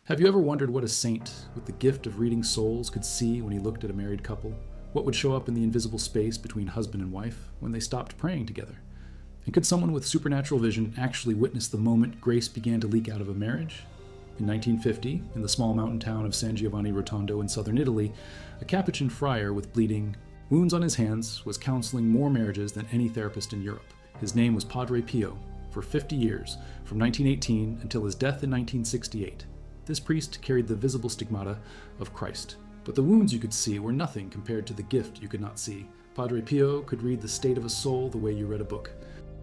Have you ever wondered what a saint with the gift of reading souls could see when he looked at a married couple? What would show up in the invisible space between husband and wife when they stopped praying together? And could someone with supernatural vision actually witness the moment grace began to leak out of a marriage? In 1950, in the small mountain town of San Giovanni Rotondo in southern Italy, a Capuchin friar with bleeding wounds on his hands was counseling more marriages than any therapist in Europe. His name was Padre Pio. For 50 years, from 1918 until his death in 1968. This priest carried the visible stigmata of Christ. But the wounds you could see were nothing compared to the gift you could not see. Padre Pio could read the state of a soul the way you read a book.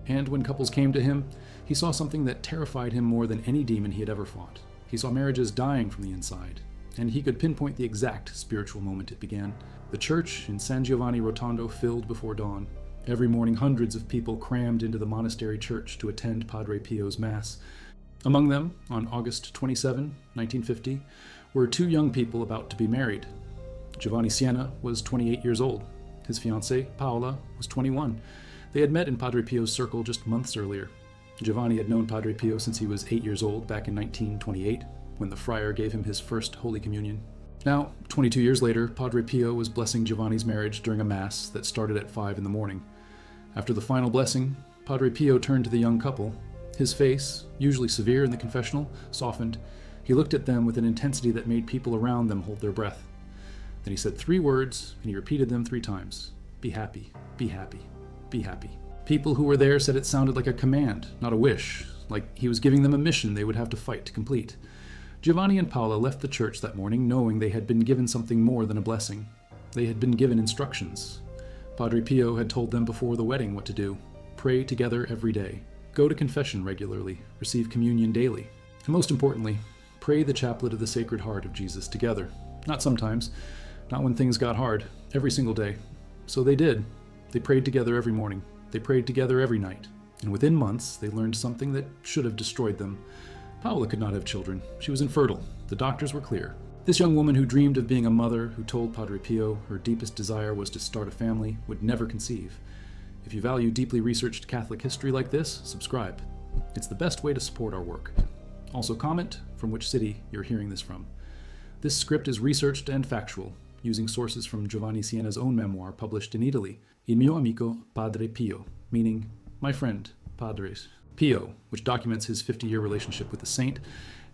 And when couples came to him, he saw something that terrified him more than any demon he had ever fought. He saw marriages dying from the inside, and he could pinpoint the exact spiritual moment it began. The church in San Giovanni Rotondo filled before dawn. Every morning, hundreds of people crammed into the monastery church to attend Padre Pio's Mass. Among them, on August 27, 1950, were two young people about to be married. Giovanni Siena was 28 years old. His fiancée, Paola, was 21. They had met in Padre Pio's circle just months earlier. Giovanni had known Padre Pio since he was 8 years old back in 1928, when the friar gave him his first Holy Communion. Now, 22 years later, Padre Pio was blessing Giovanni's marriage during a Mass that started at 5 in the morning. After the final blessing, Padre Pio turned to the young couple. His face, usually severe in the confessional, softened. He looked at them with an intensity that made people around them hold their breath. Then he said 3 words, and he repeated them 3 times. Be happy, be happy, be happy. People who were there said it sounded like a command, not a wish, like he was giving them a mission they would have to fight to complete. Giovanni and Paola left the church that morning knowing they had been given something more than a blessing. They had been given instructions. Padre Pio had told them before the wedding what to do. Pray together every day. Go to confession regularly, receive communion daily, and most importantly, pray the chaplet of the Sacred Heart of Jesus together. Not sometimes, not when things got hard, every single day. So they did. They prayed together every morning. They prayed together every night. And within months, they learned something that should have destroyed them. Paola could not have children. She was infertile. The doctors were clear. This young woman who dreamed of being a mother, who told Padre Pio her deepest desire was to start a family, would never conceive. If you value deeply researched Catholic history like this, subscribe. It's the best way to support our work. Also comment from which city you're hearing this from. This script is researched and factual, using sources from Giovanni Siena's own memoir published in Italy, Il mio amico Padre Pio, meaning my friend, Padres. Pio, which documents his 50-year relationship with the saint,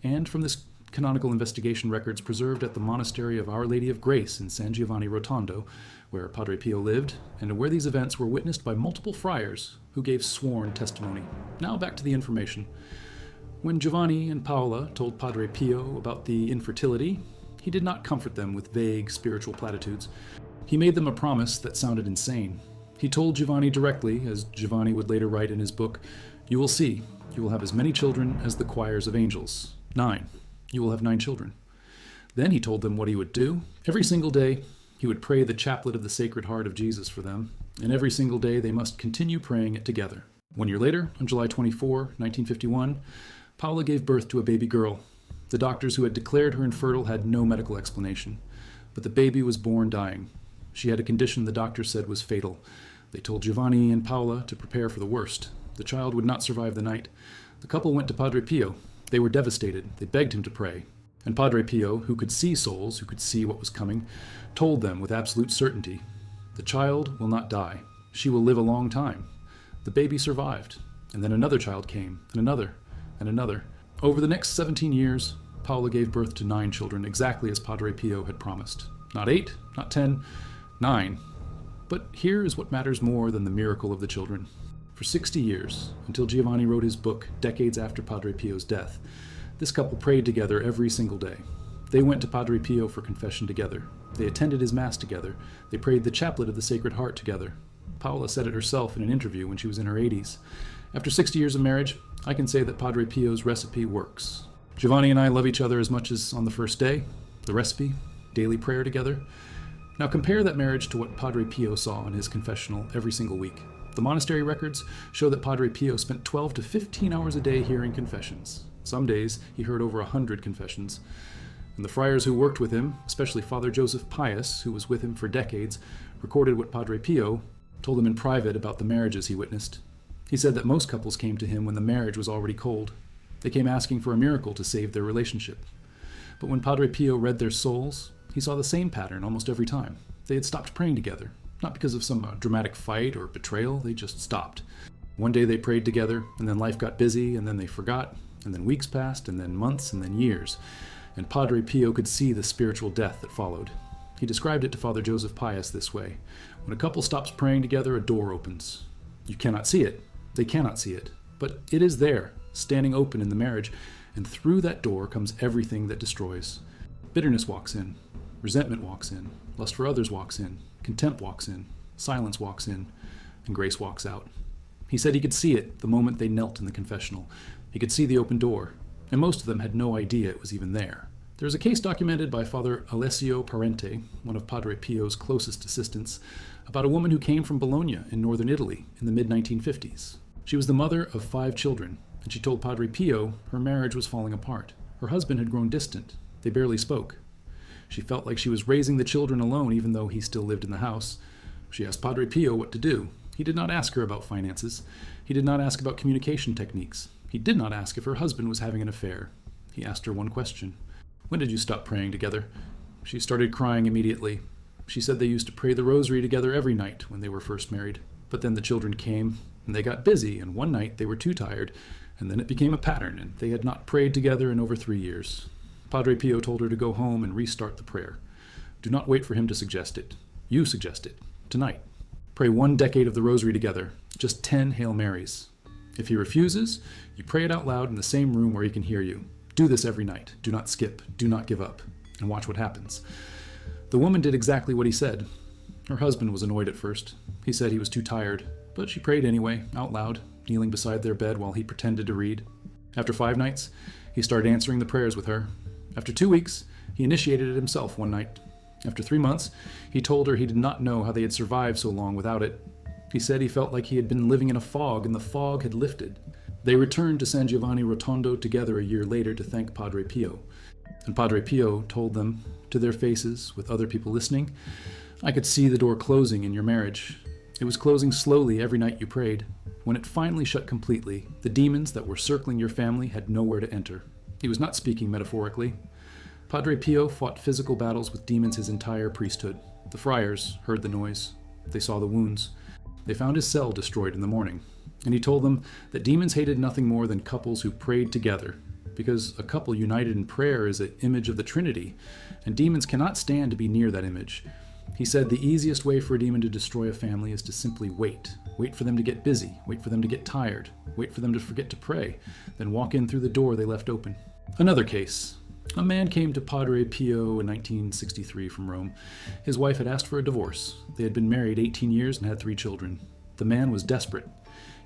and from this canonical investigation records preserved at the monastery of Our Lady of Grace in San Giovanni Rotondo, where Padre Pio lived, and where these events were witnessed by multiple friars who gave sworn testimony. Now back to the information. When Giovanni and Paola told Padre Pio about the infertility, he did not comfort them with vague spiritual platitudes. He made them a promise that sounded insane. He told Giovanni directly, as Giovanni would later write in his book, "You will see, you will have as many children as the choirs of angels. 9. You will have 9 children." Then he told them what he would do. Every single day, he would pray the chaplet of the Sacred Heart of Jesus for them, and every single day they must continue praying it together. 1 year later, on July 24, 1951, Paola gave birth to a baby girl. The doctors who had declared her infertile had no medical explanation, but the baby was born dying. She had a condition the doctors said was fatal. They told Giovanni and Paola to prepare for the worst. The child would not survive the night. The couple went to Padre Pio. They were devastated. They begged him to pray. And Padre Pio, who could see souls, who could see what was coming, told them with absolute certainty, "The child will not die. She will live a long time." The baby survived. And then another child came, and another, and another. Over the next 17 years, Paola gave birth to 9 children, exactly as Padre Pio had promised. Not 8, not 10, 9. But here is what matters more than the miracle of the children. For 60 years, until Giovanni wrote his book decades after Padre Pio's death, this couple prayed together every single day. They went to Padre Pio for confession together. They attended his Mass together. They prayed the chaplet of the Sacred Heart together. Paola said it herself in an interview when she was in her 80s. After 60 years of marriage, I can say that Padre Pio's recipe works. Giovanni and I love each other as much as on the first day. The recipe, daily prayer together. Now compare that marriage to what Padre Pio saw in his confessional every single week. The monastery records show that Padre Pio spent 12 to 15 hours a day hearing confessions. Some days, he heard over 100 confessions. And the friars who worked with him, especially Father Joseph Pius, who was with him for decades, recorded what Padre Pio told him in private about the marriages he witnessed. He said that most couples came to him when the marriage was already cold. They came asking for a miracle to save their relationship. But when Padre Pio read their souls, he saw the same pattern almost every time. They had stopped praying together, not because of some dramatic fight or betrayal, they just stopped. One day they prayed together, and then life got busy, and then they forgot, and then weeks passed, and then months, and then years. And Padre Pio could see the spiritual death that followed. He described it to Father Joseph Pius this way: when a couple stops praying together, a door opens. You cannot see it. They cannot see it. But it is there, standing open in the marriage, and through that door comes everything that destroys. Bitterness walks in. Resentment walks in. Lust for others walks in. Contempt walks in. Silence walks in. And grace walks out. He said he could see it the moment they knelt in the confessional. He could see the open door, and most of them had no idea it was even there. There is a case documented by Father Alessio Parente, one of Padre Pio's closest assistants, about a woman who came from Bologna in northern Italy in the mid-1950s. She was the mother of 5 children, and she told Padre Pio her marriage was falling apart. Her husband had grown distant. They barely spoke. She felt like she was raising the children alone even though he still lived in the house. She asked Padre Pio what to do. He did not ask her about finances. He did not ask about communication techniques. He did not ask if her husband was having an affair. He asked her one question: when did you stop praying together? She started crying immediately. She said they used to pray the rosary together every night when they were first married. But then the children came, and they got busy, and one night they were too tired, and then it became a pattern, and they had not prayed together in over 3 years. Padre Pio told her to go home and restart the prayer. Do not wait for him to suggest it. You suggest it. Tonight. Pray 1 decade of the rosary together, just 10 Hail Marys. If he refuses, you pray it out loud in the same room where he can hear you. Do this every night. Do not skip. Do not give up. And watch what happens. The woman did exactly what he said. Her husband was annoyed at first. He said he was too tired, but she prayed anyway, out loud, kneeling beside their bed while he pretended to read. After 5 nights, he started answering the prayers with her. After 2 weeks, he initiated it himself one night. After 3 months, he told her he did not know how they had survived so long without it. He said he felt like he had been living in a fog, and the fog had lifted. They returned to San Giovanni Rotondo together a year later to thank Padre Pio. And Padre Pio told them, to their faces, with other people listening, I could see the door closing in your marriage. It was closing slowly every night you prayed. When it finally shut completely, the demons that were circling your family had nowhere to enter. He was not speaking metaphorically. Padre Pio fought physical battles with demons his entire priesthood. The friars heard the noise. They saw the wounds. They found his cell destroyed in the morning. And he told them that demons hated nothing more than couples who prayed together, because a couple united in prayer is an image of the Trinity, and demons cannot stand to be near that image. He said the easiest way for a demon to destroy a family is to simply wait. Wait for them to get busy. Wait for them to get tired. Wait for them to forget to pray. Then walk in through the door they left open. Another case. A man came to Padre Pio in 1963 from Rome. His wife had asked for a divorce. They had been married 18 years and had 3 children. The man was desperate.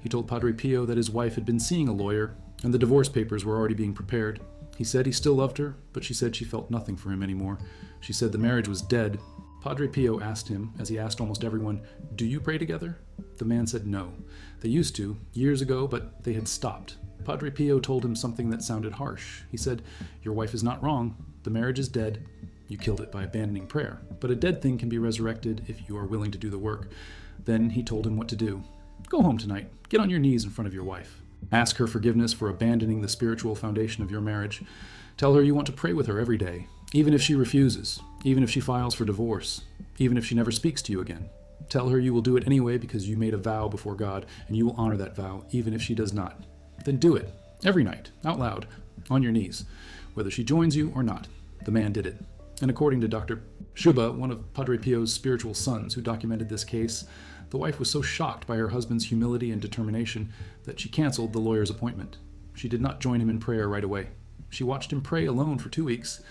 He told Padre Pio that his wife had been seeing a lawyer, and the divorce papers were already being prepared. He said he still loved her, but she said she felt nothing for him anymore. She said the marriage was dead. Padre Pio asked him, as he asked almost everyone, do you pray together? The man said no. They used to, years ago, but they had stopped. Padre Pio told him something that sounded harsh. He said, your wife is not wrong. The marriage is dead. You killed it by abandoning prayer. But a dead thing can be resurrected if you are willing to do the work. Then he told him what to do. Go home tonight. Get on your knees in front of your wife. Ask her forgiveness for abandoning the spiritual foundation of your marriage. Tell her you want to pray with her every day, even if she refuses, even if she files for divorce, even if she never speaks to you again. Tell her you will do it anyway because you made a vow before God, and you will honor that vow, even if she does not. Then do it, every night, out loud, on your knees, whether she joins you or not. The man did it. And according to Dr. Schuba, one of Padre Pio's spiritual sons who documented this case, the wife was so shocked by her husband's humility and determination that she canceled the lawyer's appointment. She did not join him in prayer right away. She watched him pray alone for 2 weeks,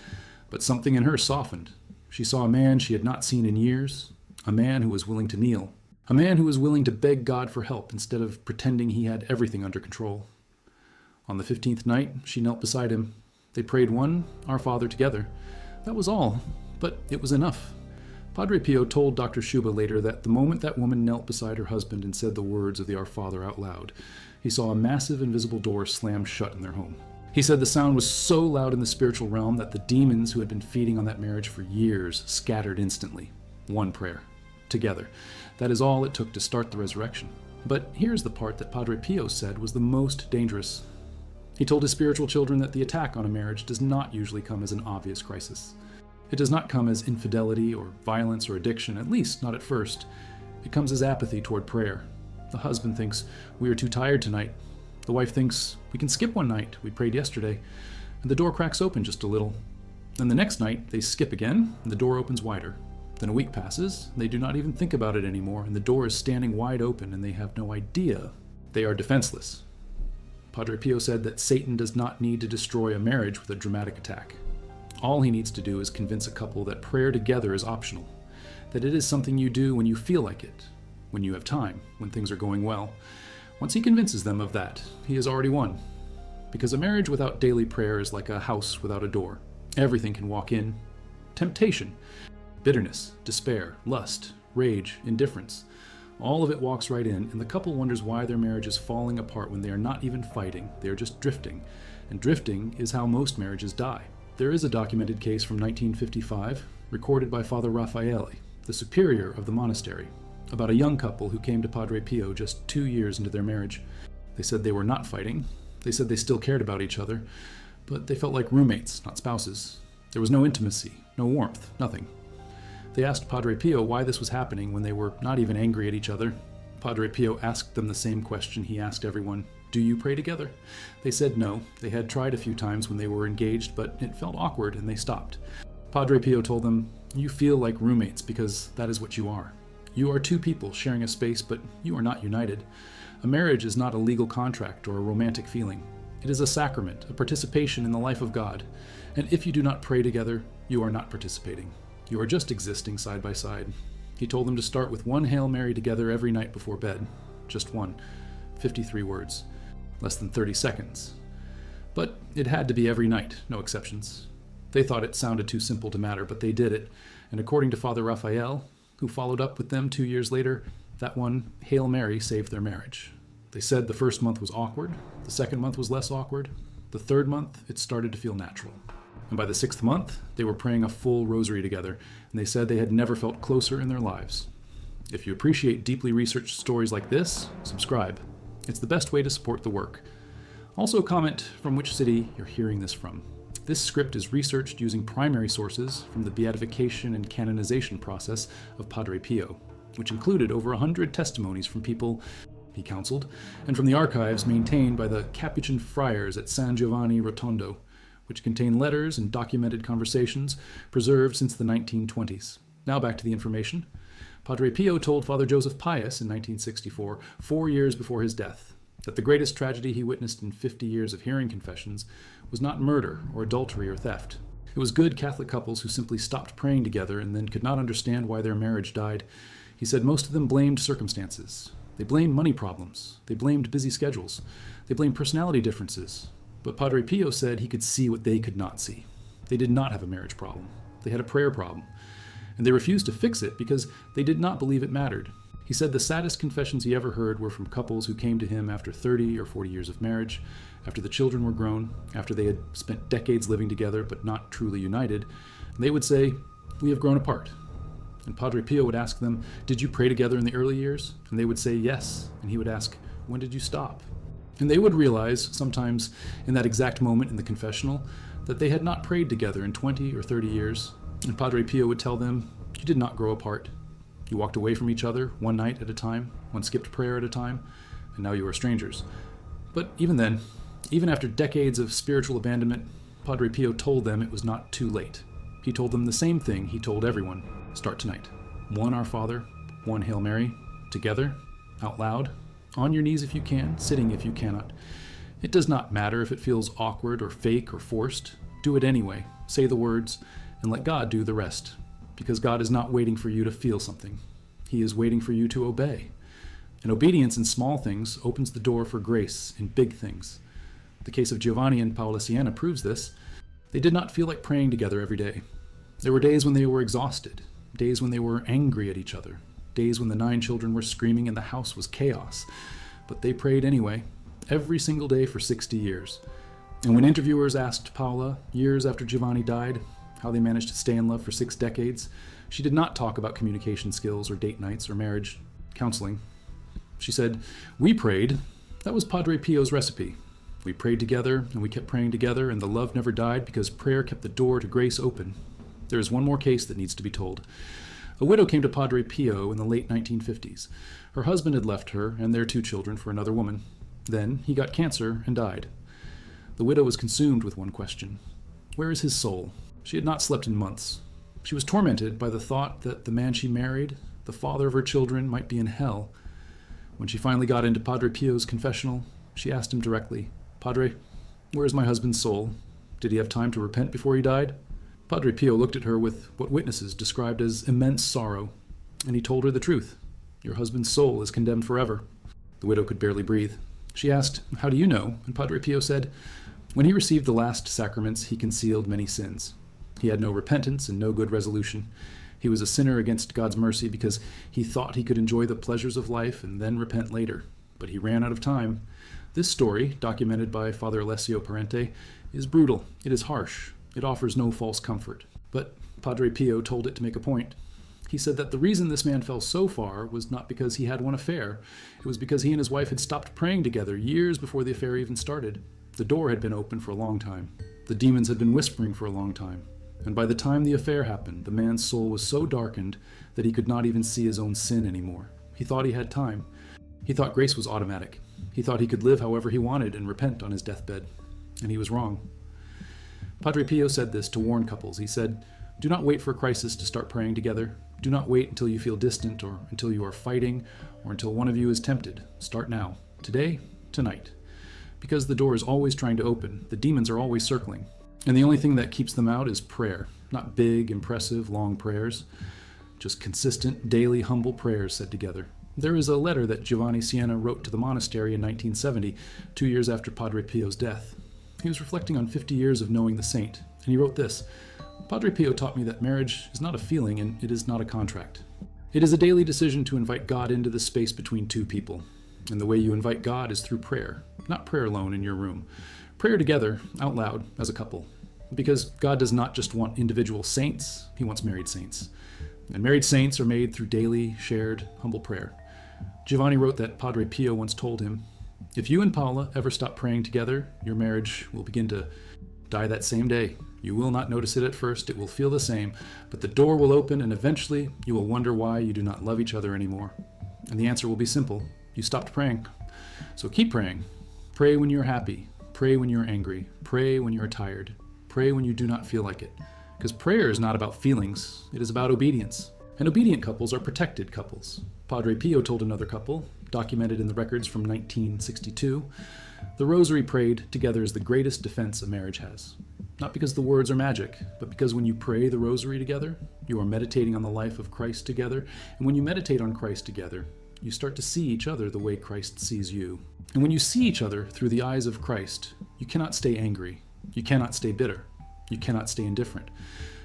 but something in her softened. She saw a man she had not seen in years, a man who was willing to kneel, a man who was willing to beg God for help instead of pretending he had everything under control. On the 15th night, she knelt beside him. They prayed one Our Father together. That was all, but it was enough. Padre Pio told Dr. Schuba later that the moment that woman knelt beside her husband and said the words of the Our Father out loud, he saw a massive invisible door slam shut in their home. He said the sound was so loud in the spiritual realm that the demons who had been feeding on that marriage for years scattered instantly. One prayer. Together. That is all it took to start the resurrection. But here's the part that Padre Pio said was the most dangerous. He told his spiritual children that the attack on a marriage does not usually come as an obvious crisis. It does not come as infidelity or violence or addiction, at least not at first. It comes as apathy toward prayer. The husband thinks, "We are too tired tonight." The wife thinks, "We can skip one night. We prayed yesterday." And the door cracks open just a little. Then the next night, they skip again, and the door opens wider. Then a week passes, they do not even think about it anymore, and the door is standing wide open, and they have no idea. They are defenseless. Padre Pio said that Satan does not need to destroy a marriage with a dramatic attack. All he needs to do is convince a couple that prayer together is optional, that it is something you do when you feel like it, when you have time, when things are going well. Once he convinces them of that, he has already won. Because a marriage without daily prayer is like a house without a door. Everything can walk in. Temptation, bitterness, despair, lust, rage, indifference. All of it walks right in, and the couple wonders why their marriage is falling apart when they are not even fighting, they are just drifting. And drifting is how most marriages die. There is a documented case from 1955, recorded by Father Raffaele, the superior of the monastery, about a young couple who came to Padre Pio just 2 years into their marriage. They said they were not fighting. They said they still cared about each other, but they felt like roommates, not spouses. There was no intimacy, no warmth, nothing. They asked Padre Pio why this was happening when they were not even angry at each other. Padre Pio asked them the same question he asked everyone: "Do you pray together?" They said no. They had tried a few times when they were engaged, but it felt awkward and they stopped. Padre Pio told them, "You feel like roommates because that is what you are. You are two people sharing a space, but you are not united. A marriage is not a legal contract or a romantic feeling. It is a sacrament, a participation in the life of God. And if you do not pray together, you are not participating. You are just existing side by side." He told them to start with one Hail Mary together every night before bed. Just one. 53 words. Less than 30 seconds. But it had to be every night, no exceptions. They thought it sounded too simple to matter, but they did it. And according to Father Raphael, who followed up with them 2 years later, that one Hail Mary saved their marriage. They said the first month was awkward, the second month was less awkward, the third month it started to feel natural. And by the 6th month, they were praying a full rosary together, and they said they had never felt closer in their lives. If you appreciate deeply researched stories like this, subscribe. It's the best way to support the work. Also comment from which city you're hearing this from. This script is researched using primary sources from the beatification and canonization process of Padre Pio, which included over 100 testimonies from people he counseled, and from the archives maintained by the Capuchin friars at San Giovanni Rotondo, which contain letters and documented conversations preserved since the 1920s. Now back to the information. Padre Pio told Father Joseph Pius in 1964, 4 years before his death, that the greatest tragedy he witnessed in 50 years of hearing confessions was not murder or adultery or theft. It was good Catholic couples who simply stopped praying together and then could not understand why their marriage died. He said most of them blamed circumstances. They blamed money problems. They blamed busy schedules. They blamed personality differences. But Padre Pio said he could see what they could not see. They did not have a marriage problem. They had a prayer problem. And they refused to fix it because they did not believe it mattered. He said the saddest confessions he ever heard were from couples who came to him after 30 or 40 years of marriage, after the children were grown, after they had spent decades living together but not truly united. And they would say, "We have grown apart." And Padre Pio would ask them, "Did you pray together in the early years?" And they would say, "Yes." And he would ask, "When did you stop?" And they would realize, sometimes in that exact moment in the confessional, that they had not prayed together in 20 or 30 years. And Padre Pio would tell them, "You did not grow apart. You walked away from each other one night at a time, one skipped prayer at a time, and now you are strangers." But even then, even after decades of spiritual abandonment, Padre Pio told them it was not too late. He told them the same thing he told everyone. Start tonight. One Our Father, one Hail Mary, together, out loud, on your knees if you can, sitting if you cannot. It does not matter if it feels awkward or fake or forced. Do it anyway. Say the words, and let God do the rest. Because God is not waiting for you to feel something. He is waiting for you to obey. And obedience in small things opens the door for grace in big things. The case of Giovanni and Paola Siena proves this. They did not feel like praying together every day. There were days when they were exhausted, days when they were angry at each other, days when the 9 children were screaming and the house was chaos. But they prayed anyway, every single day for 60 years. And when interviewers asked Paola, years after Giovanni died, how they managed to stay in love for 6 decades, she did not talk about communication skills or date nights or marriage counseling. She said, "We prayed. That was Padre Pio's recipe. We prayed together, and we kept praying together, and the love never died because prayer kept the door to grace open. There is one more case that needs to be told. A widow came to Padre Pio in the late 1950s. Her husband had left her and their 2 children for another woman. Then he got cancer and died. The widow was consumed with one question. Where is his soul? She had not slept in months. She was tormented by the thought that the man she married, the father of her children, might be in hell. When she finally got into Padre Pio's confessional, she asked him directly, "Padre, where is my husband's soul? Did he have time to repent before he died?" Padre Pio looked at her with what witnesses described as immense sorrow, and he told her the truth. "Your husband's soul is condemned forever." The widow could barely breathe. She asked, "How do you know?" And Padre Pio said, "When he received the last sacraments, he concealed many sins. He had no repentance and no good resolution. He was a sinner against God's mercy because he thought he could enjoy the pleasures of life and then repent later. But he ran out of time." This story, documented by Father Alessio Parente, is brutal. It is harsh. It offers no false comfort. But Padre Pio told it to make a point. He said that the reason this man fell so far was not because he had one affair. It was because he and his wife had stopped praying together years before the affair even started. The door had been open for a long time. The demons had been whispering for a long time. And by the time the affair happened, the man's soul was so darkened that he could not even see his own sin anymore. He thought he had time. He thought grace was automatic. He thought he could live however he wanted and repent on his deathbed. And he was wrong. Padre Pio said this to warn couples. He said, "Do not wait for a crisis to start praying together. Do not wait until you feel distant or until you are fighting or until one of you is tempted. Start now. Today, tonight. Because the door is always trying to open. The demons are always circling. And the only thing that keeps them out is prayer. Not big, impressive, long prayers. Just consistent, daily, humble prayers said together." There is a letter that Giovanni Siena wrote to the monastery in 1970, 2 years after Padre Pio's death. He was reflecting on 50 years of knowing the saint, and he wrote this: "Padre Pio taught me that marriage is not a feeling and it is not a contract. It is a daily decision to invite God into the space between 2 people. And the way you invite God is through prayer, not prayer alone in your room. Prayer together, out loud, as a couple. Because God does not just want individual saints, he wants married saints. And married saints are made through daily, shared, humble prayer." Giovanni wrote that Padre Pio once told him, "If you and Paula ever stop praying together, your marriage will begin to die that same day. You will not notice it at first, it will feel the same, but the door will open and eventually you will wonder why you do not love each other anymore. And the answer will be simple. You stopped praying. So keep praying. Pray when you are happy. Pray when you are angry. Pray when you are tired. Pray when you do not feel like it. Because prayer is not about feelings, it is about obedience. And obedient couples are protected couples. Padre Pio told another couple, documented in the records from 1962, "The rosary prayed together is the greatest defense a marriage has. Not because the words are magic, but because when you pray the rosary together, you are meditating on the life of Christ together, and when you meditate on Christ together, you start to see each other the way Christ sees you. And when you see each other through the eyes of Christ, you cannot stay angry, you cannot stay bitter, you cannot stay indifferent.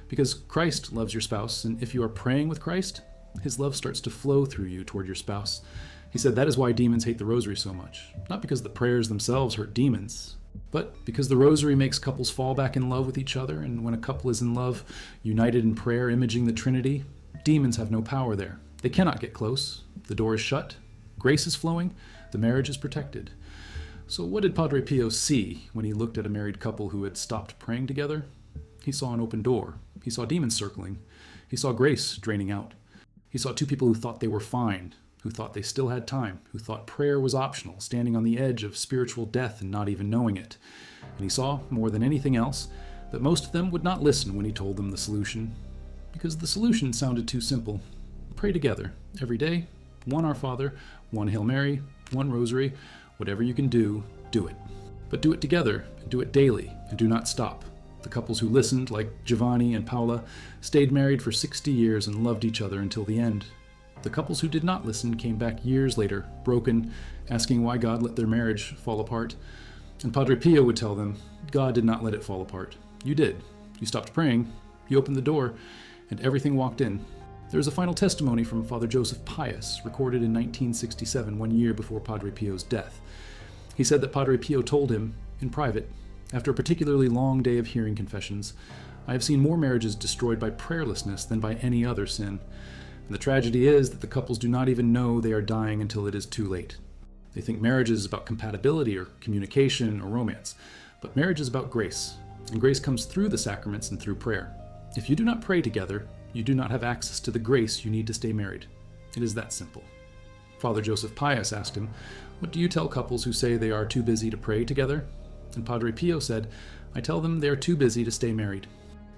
Because Christ loves your spouse, and if you are praying with Christ, his love starts to flow through you toward your spouse." He said that is why demons hate the rosary so much. Not because the prayers themselves hurt demons, but because the rosary makes couples fall back in love with each other, and when a couple is in love, united in prayer, imaging the Trinity, demons have no power there. They cannot get close. The door is shut. Grace is flowing. The marriage is protected. So what did Padre Pio see when he looked at a married couple who had stopped praying together? He saw an open door. He saw demons circling. He saw grace draining out. He saw 2 people who thought they were fine, who thought they still had time, who thought prayer was optional, standing on the edge of spiritual death and not even knowing it. And he saw, more than anything else, that most of them would not listen when he told them the solution, because the solution sounded too simple. Pray together, every day, 1 Our Father, 1 Hail Mary, 1 Rosary, whatever you can do, do it. But do it together, and do it daily, and do not stop. The couples who listened, like Giovanni and Paula, stayed married for 60 years and loved each other until the end. The couples who did not listen came back years later, broken, asking why God let their marriage fall apart. And Padre Pio would tell them, God did not let it fall apart. You did. You stopped praying, you opened the door, and everything walked in. There is a final testimony from Father Joseph Pius, recorded in 1967, 1 year before Padre Pio's death. He said that Padre Pio told him, in private, after a particularly long day of hearing confessions, I have seen more marriages destroyed by prayerlessness than by any other sin. And the tragedy is that the couples do not even know they are dying until it is too late. They think marriage is about compatibility or communication or romance, but marriage is about grace, and grace comes through the sacraments and through prayer. If you do not pray together, you do not have access to the grace you need to stay married. It is that simple. Father Joseph Pius asked him, "What do you tell couples who say they are too busy to pray together?" And Padre Pio said, "I tell them they are too busy to stay married.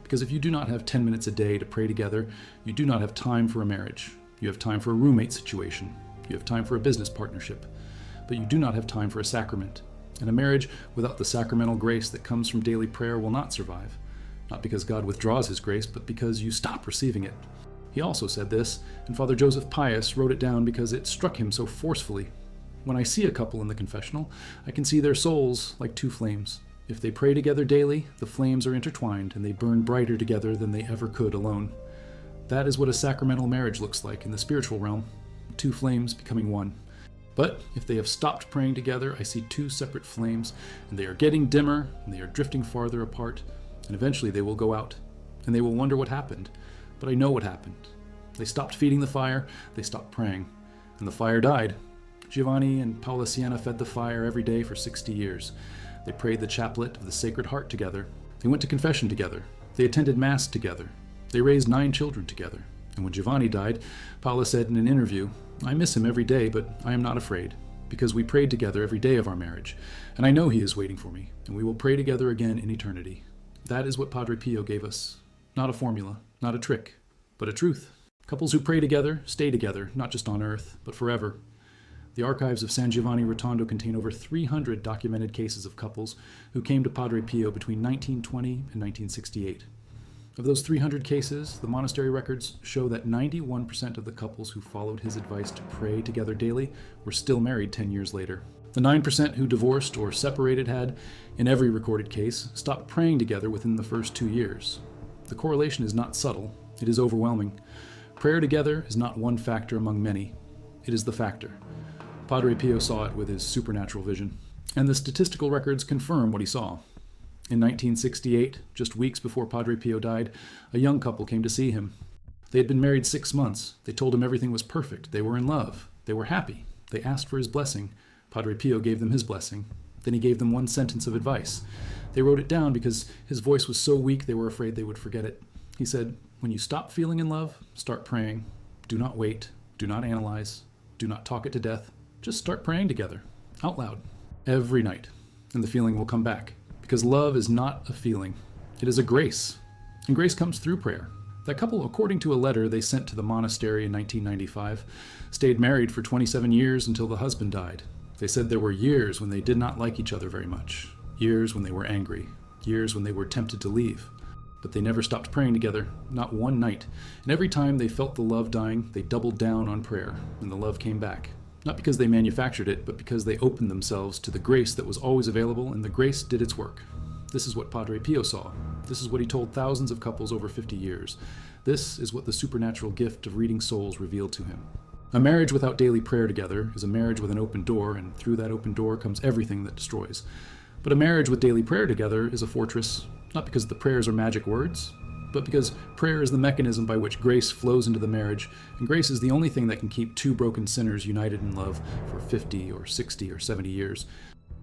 Because if you do not have 10 minutes a day to pray together, you do not have time for a marriage. You have time for a roommate situation. You have time for a business partnership. But you do not have time for a sacrament. And a marriage without the sacramental grace that comes from daily prayer will not survive. Not because God withdraws his grace, but because you stop receiving it." He also said this, and Father Joseph Pius wrote it down because it struck him so forcefully. "When I see a couple in the confessional, I can see their souls like two flames. If they pray together daily, the flames are intertwined and they burn brighter together than they ever could alone. That is what a sacramental marriage looks like in the spiritual realm, two flames becoming one. But if they have stopped praying together, I see two separate flames, and they are getting dimmer, and they are drifting farther apart, and eventually they will go out, and they will wonder what happened. But I know what happened. They stopped feeding the fire, they stopped praying, and the fire died. Giovanni and Paola Siena fed the fire every day for 60 years. They prayed the chaplet of the Sacred Heart together. They went to confession together. They attended Mass together. They raised 9 children together. And when Giovanni died, Paola said in an interview, "I miss him every day, but I am not afraid, because we prayed together every day of our marriage, and I know he is waiting for me, and we will pray together again in eternity." That is what Padre Pio gave us. Not a formula, not a trick, but a truth. Couples who pray together stay together, not just on earth, but forever. The archives of San Giovanni Rotondo contain over 300 documented cases of couples who came to Padre Pio between 1920 and 1968. Of those 300 cases, the monastery records show that 91% of the couples who followed his advice to pray together daily were still married 10 years later. The 9% who divorced or separated had, in every recorded case, stopped praying together within the first 2 years. The correlation is not subtle, it is overwhelming. Prayer together is not one factor among many, it is the factor. Padre Pio saw it with his supernatural vision, and the statistical records confirm what he saw. In 1968, just weeks before Padre Pio died, a young couple came to see him. They had been married 6 months. They told him everything was perfect. They were in love. They were happy. They asked for his blessing. Padre Pio gave them his blessing. Then he gave them one sentence of advice. They wrote it down because his voice was so weak they were afraid they would forget it. He said, "When you stop feeling in love, start praying. Do not wait. Do not analyze. Do not talk it to death. Just start praying together, out loud, every night, and the feeling will come back. Because love is not a feeling. It is a grace, and grace comes through prayer." That couple, according to a letter they sent to the monastery in 1995, stayed married for 27 years until the husband died. They said there were years when they did not like each other very much, years when they were angry, years when they were tempted to leave. But they never stopped praying together, not one night. And every time they felt the love dying, they doubled down on prayer, and the love came back. Not because they manufactured it, but because they opened themselves to the grace that was always available, and the grace did its work. This is what Padre Pio saw. This is what he told thousands of couples over 50 years. This is what the supernatural gift of reading souls revealed to him. A marriage without daily prayer together is a marriage with an open door, and through that open door comes everything that destroys. But a marriage with daily prayer together is a fortress, not because the prayers are magic words, but because prayer is the mechanism by which grace flows into the marriage, and grace is the only thing that can keep two broken sinners united in love for 50 or 60 or 70 years.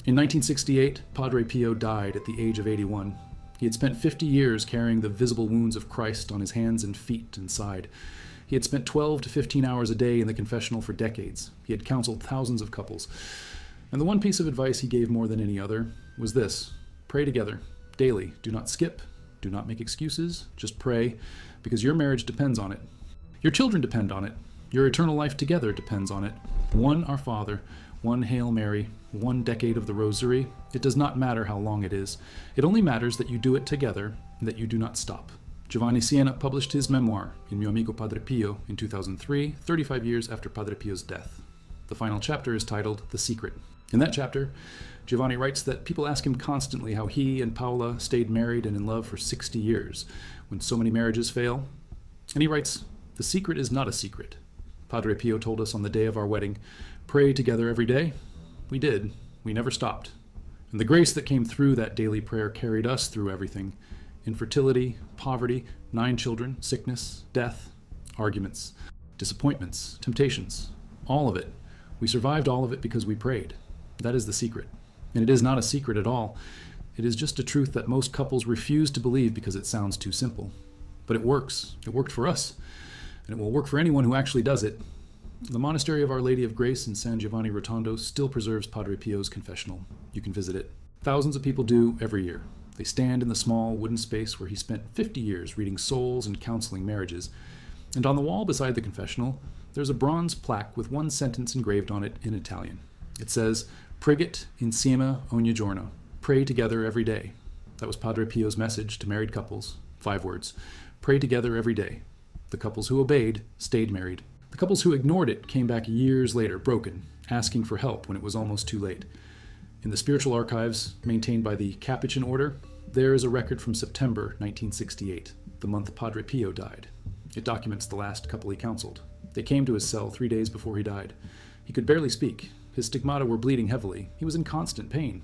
In 1968, Padre Pio died at the age of 81. He had spent 50 years carrying the visible wounds of Christ on his hands and feet and side. He had spent 12 to 15 hours a day in the confessional for decades. He had counseled thousands of couples. And the one piece of advice he gave more than any other was this: pray together, daily. Do not skip. Do not make excuses, just pray, because your marriage depends on it. Your children depend on it. Your eternal life together depends on it. One Our Father, one Hail Mary, one decade of the Rosary. It does not matter how long it is. It only matters that you do it together and that you do not stop. Giovanni Siena published his memoir, Il mio amico Padre Pio, in 2003, 35 years after Padre Pio's death. The final chapter is titled The Secret. In that chapter, Giovanni writes that people ask him constantly how he and Paola stayed married and in love for 60 years, when so many marriages fail. And he writes, "The secret is not a secret. Padre Pio told us on the day of our wedding, pray together every day. We did. We never stopped. And the grace that came through that daily prayer carried us through everything. Infertility, poverty, 9 children, sickness, death, arguments, disappointments, temptations, all of it. We survived all of it because we prayed. That is the secret. And it is not a secret at all. It is just a truth that most couples refuse to believe because it sounds too simple. But it works. It worked for us. And it will work for anyone who actually does it. The Monastery of Our Lady of Grace in San Giovanni Rotondo still preserves Padre Pio's confessional. You can visit it. Thousands of people do every year. They stand in the small wooden space where he spent 50 years reading souls and counseling marriages. And on the wall beside the confessional, there's a bronze plaque with one sentence engraved on it in Italian. It says, "Pregit insieme ogni giorno." Pray together every day. That was Padre Pio's message to married couples. 5 words. Pray together every day. The couples who obeyed stayed married. The couples who ignored it came back years later, broken, asking for help when it was almost too late. In the spiritual archives maintained by the Capuchin order, there is a record from September 1968, the month Padre Pio died. It documents the last couple he counseled. They came to his cell 3 days before he died. He could barely speak. His stigmata were bleeding heavily. He was in constant pain.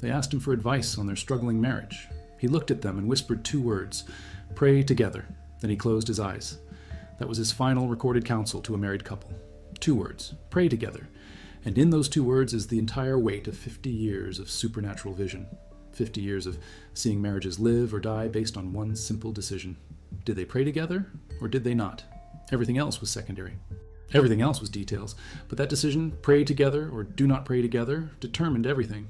They asked him for advice on their struggling marriage. He looked at them and whispered 2 words, "Pray together." Then he closed his eyes. That was his final recorded counsel to a married couple. 2 words, "Pray together." And in those 2 words is the entire weight of 50 years of supernatural vision. 50 years of seeing marriages live or die based on one simple decision. Did they pray together, or did they not? Everything else was secondary. Everything else was details, but that decision, pray together or do not pray together, determined everything.